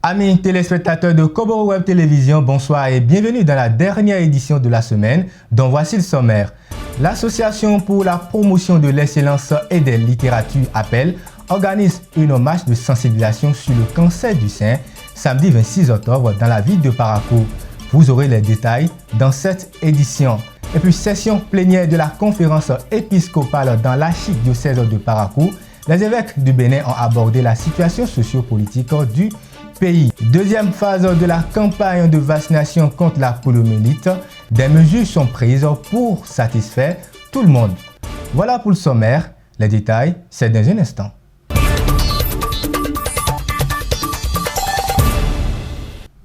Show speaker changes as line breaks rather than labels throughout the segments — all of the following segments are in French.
Amis téléspectateurs de Koboro Web Télévision, bonsoir et bienvenue dans la dernière édition de la semaine, dont voici le sommaire. L'Association pour la promotion de l'excellence et des littératures APPEL organise une marche de sensibilisation sur le cancer du sein samedi 26 octobre dans la ville de Parakou. Vous aurez les détails dans cette édition. Et puis session plénière de la conférence épiscopale dans l'archidiocèse de Parakou, les évêques du Bénin ont abordé la situation socio-politique du pays. Deuxième phase de la campagne de vaccination contre la poliomyélite, des mesures sont prises pour satisfaire tout le monde. Voilà pour le sommaire, les détails, c'est dans un instant.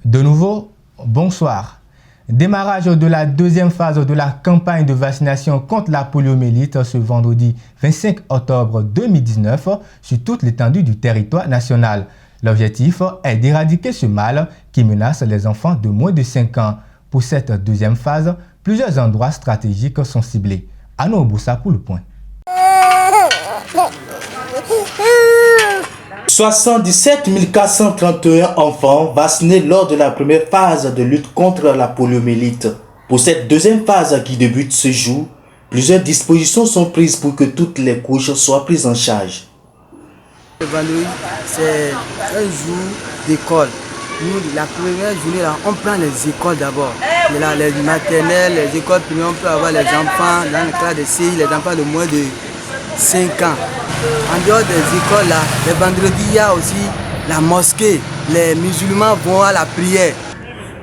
De nouveau, bonsoir. Démarrage de la deuxième phase de la campagne de vaccination contre la poliomyélite ce vendredi 25 octobre 2019 sur toute l'étendue du territoire national. L'objectif est d'éradiquer ce mal qui menace les enfants de moins de 5 ans. Pour cette deuxième phase, plusieurs endroits stratégiques sont ciblés. Anno Boussa pour le point.
77 431 enfants vaccinés lors de la première phase de lutte contre la poliomyélite. Pour cette deuxième phase qui débute ce jour, plusieurs dispositions sont prises pour que toutes les couches soient prises en charge.
Le vendredi, c'est un jour d'école. Nous, la première journée, là, on prend les écoles d'abord. Les maternelles, les écoles primaires, on peut avoir les enfants dans le cas de CI, les enfants de moins de 5 ans. En dehors des écoles, là, les vendredis, il y a aussi la mosquée. Les musulmans vont à la prière.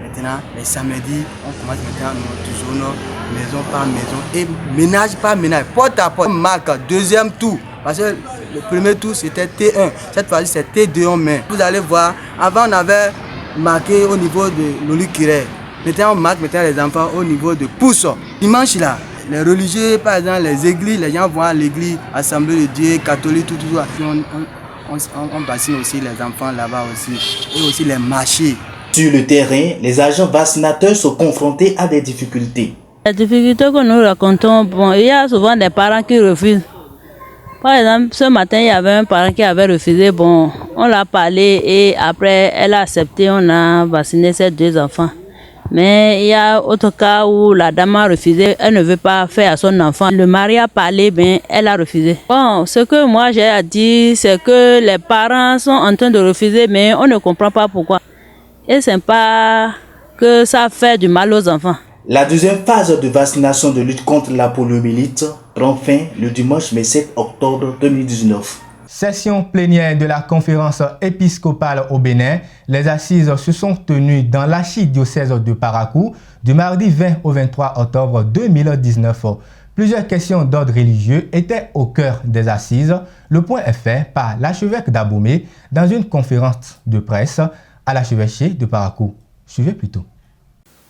Maintenant, les samedis, on commence maintenant toujours maison par maison et ménage par ménage, porte à porte. On marque deuxième tour. Parce que le premier tour c'était T1, cette fois-ci c'est T2 en main. Vous allez voir, avant on avait marqué au niveau de l'Olikiré. Maintenant on marque les enfants au niveau de pouce. Dimanche là, les religieux par exemple, les églises, les gens vont à l'église, Assemblée de Dieu, catholique, tout ça. On vaccine aussi les enfants là-bas aussi. Et aussi les marchés.
Sur le terrain, les agents vaccinateurs sont confrontés à des difficultés.
Les difficultés que nous racontons, bon, il y a souvent des parents qui refusent. Par exemple, ce matin, il y avait un parent qui avait refusé. Bon, on l'a parlé et après, elle a accepté. On a vacciné ses 2 enfants. Mais il y a autre cas où la dame a refusé. Elle ne veut pas faire à son enfant. Le mari a parlé, mais elle a refusé. Bon, ce que moi j'ai à dire, c'est que les parents sont en train de refuser, mais on ne comprend pas pourquoi. Et c'est pas que ça fait du mal aux enfants.
La deuxième phase de vaccination de lutte contre la poliomyélite prend fin le dimanche 7 octobre 2019.
Session plénière de la conférence épiscopale au Bénin, les assises se sont tenues dans l'archidiocèse de Parakou du mardi 20 au 23 octobre 2019. Plusieurs questions d'ordre religieux étaient au cœur des assises. Le point est fait par l'archevêque d'Abomey dans une conférence de presse à l'archevêché de Parakou. Suivez plutôt.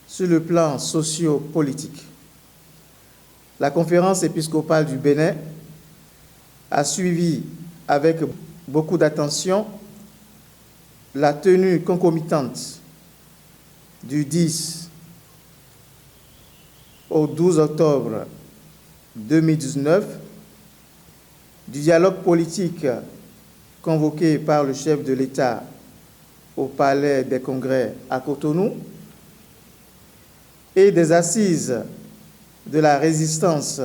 Sur le plan socio-politique, la conférence épiscopale du Bénin a suivi avec beaucoup d'attention la tenue concomitante du 10 au 12 octobre 2019 du dialogue politique convoqué par le chef de l'État au Palais des Congrès à Cotonou et des assises de la résistance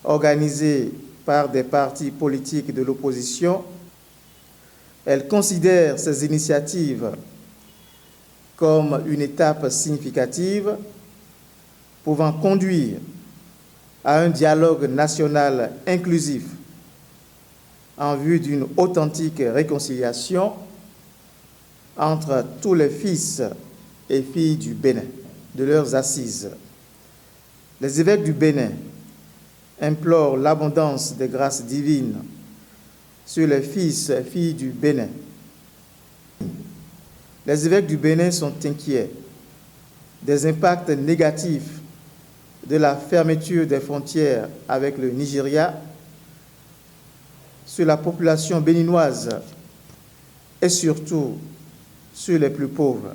organisées par des partis politiques de l'opposition. Elle considère ces initiatives comme une étape significative pouvant conduire à un dialogue national inclusif en vue d'une authentique réconciliation entre tous les fils et filles du Bénin. De leurs assises. Les évêques du Bénin implorent l'abondance des grâces divines sur les fils et filles du Bénin. Les évêques du Bénin sont inquiets des impacts négatifs de la fermeture des frontières avec le Nigeria sur la population béninoise et surtout sur les plus pauvres.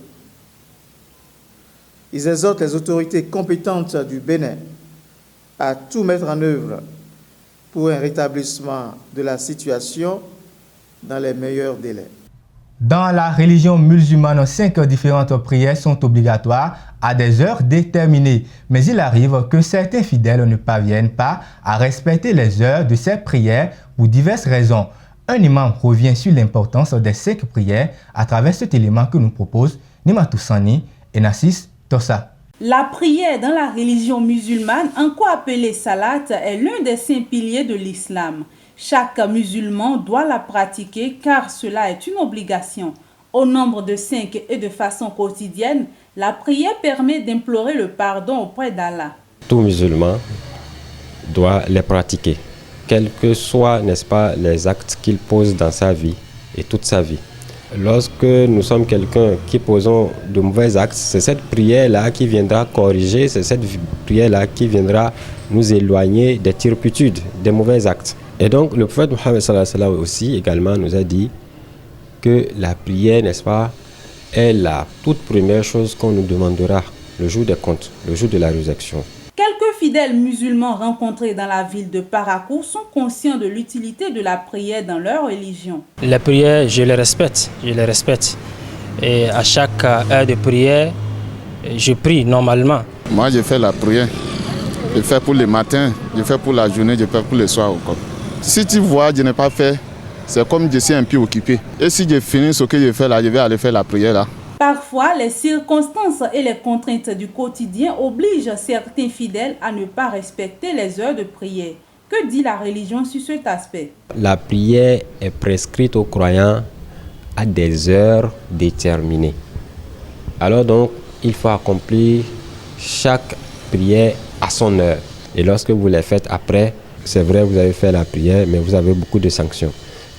Ils exhortent les autorités compétentes du Bénin à tout mettre en œuvre pour un rétablissement de la situation dans les meilleurs délais.
Dans la religion musulmane, 5 différentes prières sont obligatoires à des heures déterminées. Mais il arrive que certains fidèles ne parviennent pas à respecter les heures de ces prières pour diverses raisons. Un imam revient sur l'importance des 5 prières à travers cet élément que nous propose Nimatou Sani et Nassis Tossa.
La prière dans la religion musulmane, encore appelée salat, est l'un des 5 piliers de l'islam. Chaque musulman doit la pratiquer car cela est une obligation. Au nombre de 5 et de façon quotidienne, la prière permet d'implorer le pardon auprès d'Allah.
Tout musulman doit les pratiquer, quels que soient, n'est-ce pas, les actes qu'il pose dans sa vie et toute sa vie. Lorsque nous sommes quelqu'un qui posons de mauvais actes, c'est cette prière-là qui viendra corriger, c'est cette prière-là qui viendra nous éloigner des turpitudes, des mauvais actes. Et donc le prophète Mohammed sallallahu alayhi wa sallam aussi également nous a dit que la prière, n'est-ce pas, est la toute première chose qu'on nous demandera le jour des comptes, le jour de la résurrection.
Quelques fidèles musulmans rencontrés dans la ville de Parakou sont conscients de l'utilité de la prière dans leur religion.
Les prières, je les respecte. Et à chaque heure de prière, je prie normalement.
Moi, je fais la prière. Je fais pour le matin, je fais pour la journée, je fais pour le soir. Si tu vois, je n'ai pas fait, c'est comme je suis un peu occupé. Et si je finis ce que je fais là, je vais aller faire la prière là.
Parfois, les circonstances et les contraintes du quotidien obligent certains fidèles à ne pas respecter les heures de prière. Que dit la religion sur cet aspect?
La prière est prescrite aux croyants à des heures déterminées. Alors donc, il faut accomplir chaque prière à son heure. Et lorsque vous les faites après, c'est vrai, vous avez fait la prière, mais vous avez beaucoup de sanctions.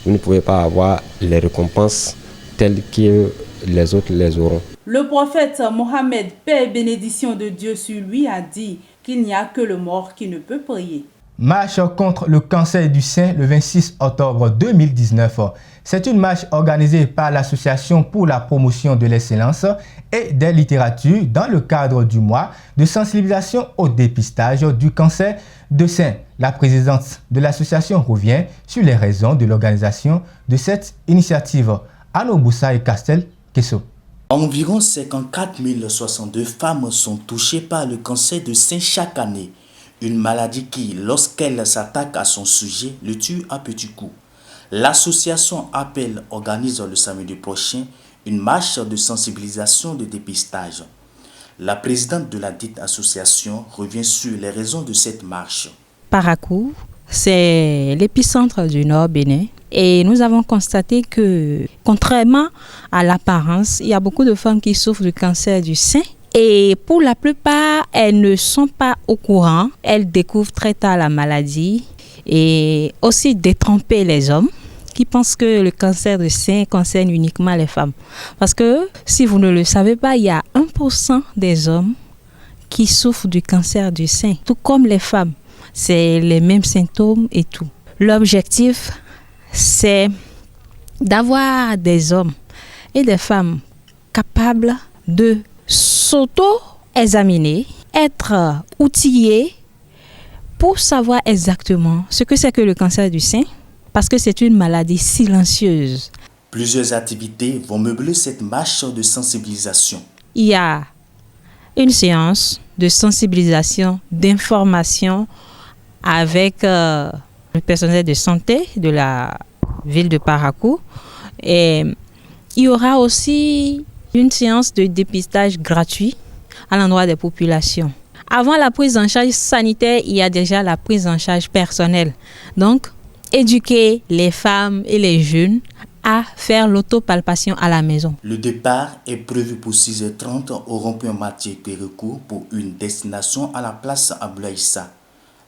Vous ne pouvez pas avoir les récompenses telles que les autres les auront.
Le prophète Mohammed, paix et bénédiction de Dieu sur lui, a dit qu'il n'y a que le mort qui ne peut prier.
Marche contre le cancer du sein le 26 octobre 2019. C'est une marche organisée par l'Association pour la promotion de l'excellence et des littératures dans le cadre du mois de sensibilisation au dépistage du cancer de sein. La présidente de l'association revient sur les raisons de l'organisation de cette initiative. Anno Boussa et Castel Kesso.
Environ 54 062 femmes sont touchées par le cancer de sein chaque année. Une maladie qui, lorsqu'elle s'attaque à son sujet, le tue à petits coups. L'association Appel organise le samedi prochain une marche de sensibilisation de dépistage. La présidente de la dite association revient sur les raisons de cette marche.
Parakou, c'est l'épicentre du Nord Bénin. Et nous avons constaté que, contrairement à l'apparence, il y a beaucoup de femmes qui souffrent du cancer du sein. Et pour la plupart, elles ne sont pas au courant. Elles découvrent très tard la maladie. Et aussi détromper les hommes qui pensent que le cancer du sein concerne uniquement les femmes. Parce que, si vous ne le savez pas, il y a 1% des hommes qui souffrent du cancer du sein, tout comme les femmes. C'est les mêmes symptômes et tout. L'objectif, c'est d'avoir des hommes et des femmes capables de s'auto-examiner, être outillés pour savoir exactement ce que c'est que le cancer du sein, parce que c'est une maladie silencieuse.
Plusieurs activités vont meubler cette marche de sensibilisation.
Il y a une séance de sensibilisation, d'information avec le personnel de santé de la ville de Parakou. Et il y aura aussi une séance de dépistage gratuit à l'endroit des populations. Avant la prise en charge sanitaire, il y a déjà la prise en charge personnelle. Donc, éduquer les femmes et les jeunes à faire l'autopalpation à la maison.
Le départ est prévu pour 6h30 au rond-point Mathieu Pérecourt pour une destination à la place Ablaïssa.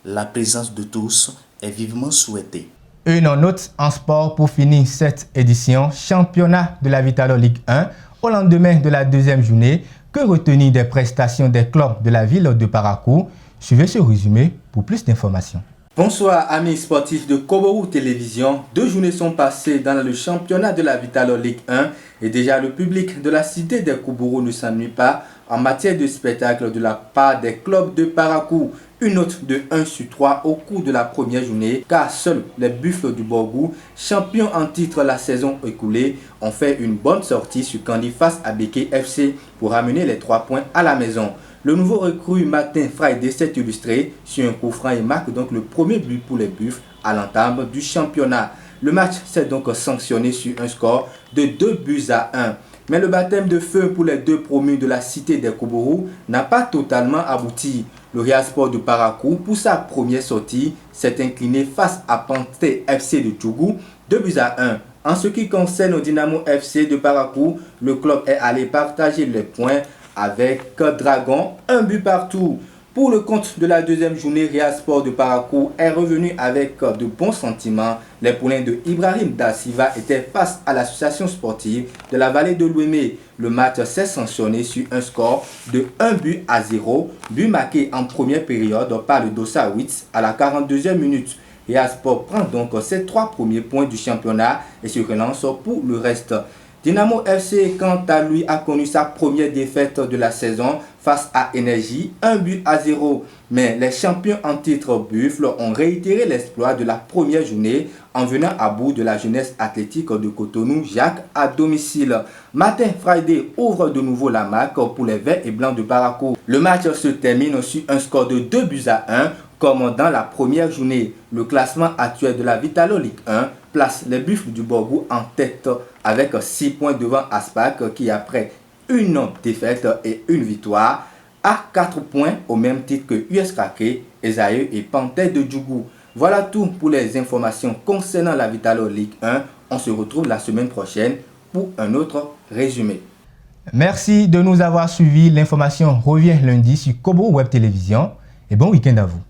La présence de tous est vivement souhaitée.
Une note en sport pour finir cette édition, championnat de la Vitalo Ligue 1, au lendemain de la deuxième journée. Que retenir des prestations des clubs de la ville de Parakou? Suivez ce résumé pour plus d'informations. Bonsoir amis sportifs de Koborou Télévision. 2 journées sont passées dans le championnat de la Vitalo Ligue 1 et déjà le public de la cité des Koborou ne s'ennuie pas en matière de spectacle de la part des clubs de Parakou. Une note de 1/3 au cours de la première journée, car seuls les Buffles du Borgou, champions en titre la saison écoulée, ont fait une bonne sortie sur Kandi face à Béké FC pour ramener les 3 points à la maison. Le nouveau recrue Martin Friday s'est illustré sur un coup franc et marque donc le premier but pour les Buffles à l'entame du championnat. Le match s'est donc sanctionné sur un score de 2-1. Mais le baptême de feu pour les deux promus de la cité des Koborou n'a pas totalement abouti. Le Real Sport de Parakou, pour sa première sortie, s'est incliné face à Panthé FC de Djougou, 2-1. En ce qui concerne le Dynamo FC de Parakou, le club est allé partager les points avec Dragon, 1 but partout. Pour le compte de la deuxième journée, Real Sport de Parakou est revenu avec de bons sentiments. Les poulains de Ibrahim Da Silva étaient face à l'association sportive de la vallée de l'Ouémé. Le match s'est sanctionné sur un score de 1-0, but marqué en première période par le Dossa Witz à la 42e minute. Real Sport prend donc ses 3 premiers points du championnat et se relance pour le reste. Dynamo FC, quant à lui, a connu sa première défaite de la saison face à Énergie, 1-0. Mais les champions en titre Buffles ont réitéré l'exploit de la première journée en venant à bout de la jeunesse athlétique de Cotonou, Jacques, à domicile. Martin Friday ouvre de nouveau la marque pour les verts et blancs de Parakou. Le match se termine sur un score de 2-1. Comme dans la première journée, le classement actuel de la Vitalo Ligue 1 place les Buffles du Borgou en tête avec 6 points devant Aspac qui, après une défaite et une victoire, a 4 points au même titre que USKK, Esaïe et Panthère de Djougou. Voilà tout pour les informations concernant la Vitalo Ligue 1. On se retrouve la semaine prochaine pour un autre résumé.
Merci de nous avoir suivis. L'information revient lundi sur Kobo Web Télévision et bon week-end à vous.